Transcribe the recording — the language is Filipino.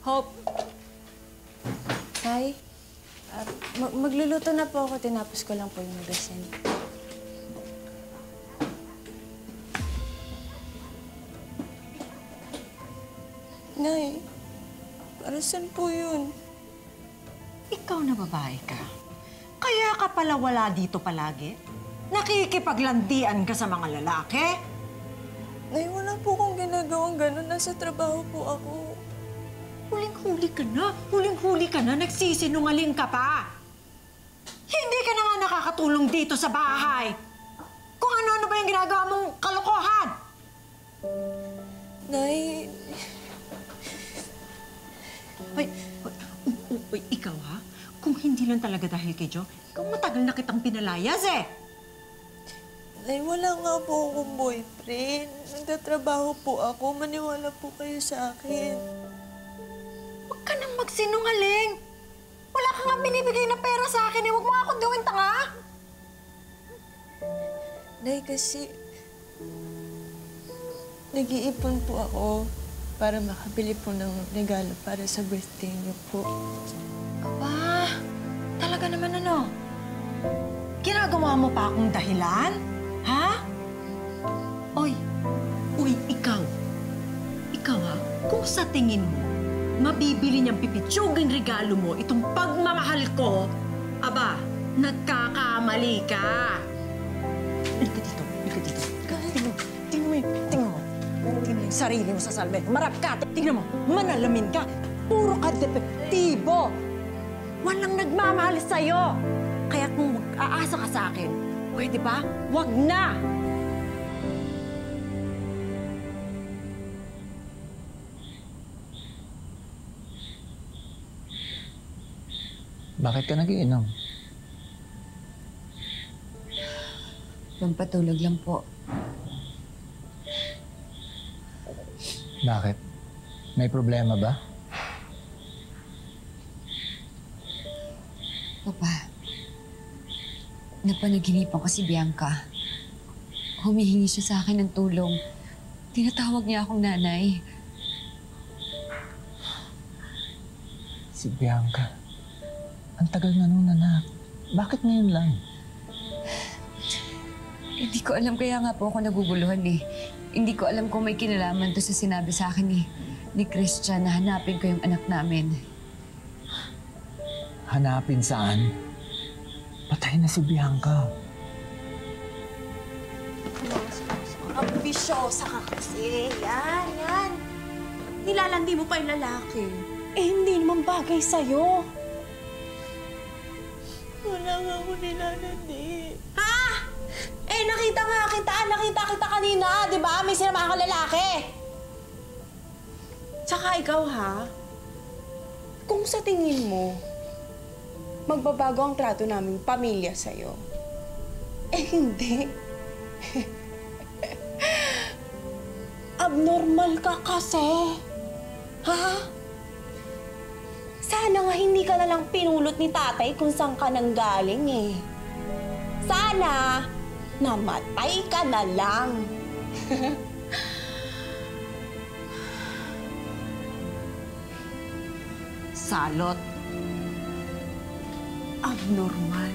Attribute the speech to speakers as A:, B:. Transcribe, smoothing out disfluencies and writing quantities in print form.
A: Hope.
B: Tay, magluluto na po ako. Tinapos ko lang po yung magasin. Nay, para saan po yun?
C: Ikaw na babae ka. Kaya ka pala wala dito palagi? Nakikipaglandian ka sa mga lalaki?
B: Nay, wala po akong ginagawang gano'n. Nasa trabaho po ako.
C: Huling-huli ka na. Huling-huli ka na. Nagsisinungaling ka pa. Hindi ka na nga nakakatulong dito sa bahay. Kung ano-ano ba yung ginagawa mong kalokohan?
B: Nay...
C: Uy, ikaw ha? Kung hindi lang talaga dahil kay Joe, ikaw matagal na kitang pinalayas eh.
B: Nay, wala nga po akong boyfriend. Nagtatrabaho po ako. Maniwala po kayo sa akin.
C: Huwag ka nang magsinungaling. Wala ka nga binibigay na pera sa akin eh. Huwag mo nga akong gawin tanga.
B: Nay, kasi... nag-iipon po ako para makabili po ng regalo para sa birthday niyo po.
C: Aba, talaga naman ano? Ginagawa mo pa akong dahilan? Ha? Uy, ikaw. Ikaw ha, kung sa tingin mo, mabibili niyang pipitsuging regalo mo itong pagmamahal ko, aba, nagkakamali ka. Halika dito, halika dito. Tingnan mo yung sarili mo sa salme. Marap ka, tingnan mo, manalamin ka. Puro ka depektibo. Walang nagmamahal sa'yo. Kaya kung mag-aasa ka sa akin, pwede ba? Wag na!
D: Bakit ka nagiinom?
E: Pampatulog lang po.
D: Bakit? May problema ba?
E: Papa, napanaginipan ko si Bianca. Humihingi siya sa akin ng tulong. Tinatawag niya akong nanay.
D: Si Bianca. Ang tagal na nun, anak. Bakit ngayon lang?
E: Hindi ko alam, kaya nga po ako naguguluhan eh. Hindi ko alam kung may kinalaman to sa sinabi sa akin ni Christian na hanapin ko yung anak namin.
D: Hanapin saan? Patay na si Bianca.
A: Ambisyosa ka kasi. Yan. Nilalandi mo pa yung lalaki. Eh, hindi naman bagay sa'yo.
B: Wala nga ako nilalandi.
A: Ha? Eh, nakita kita kanina, di ba? May sinama kang lalaki. Tsaka ikaw, ha? Kung sa tingin mo, magbabago ang trato naming pamilya sa'yo, eh, hindi. Abnormal ka kasi. Ha? Sana nga hindi ka na lang pinulot ni tatay kung saan ka nang galing eh. Sana namatay ka na lang.
C: Salot. Abnormal.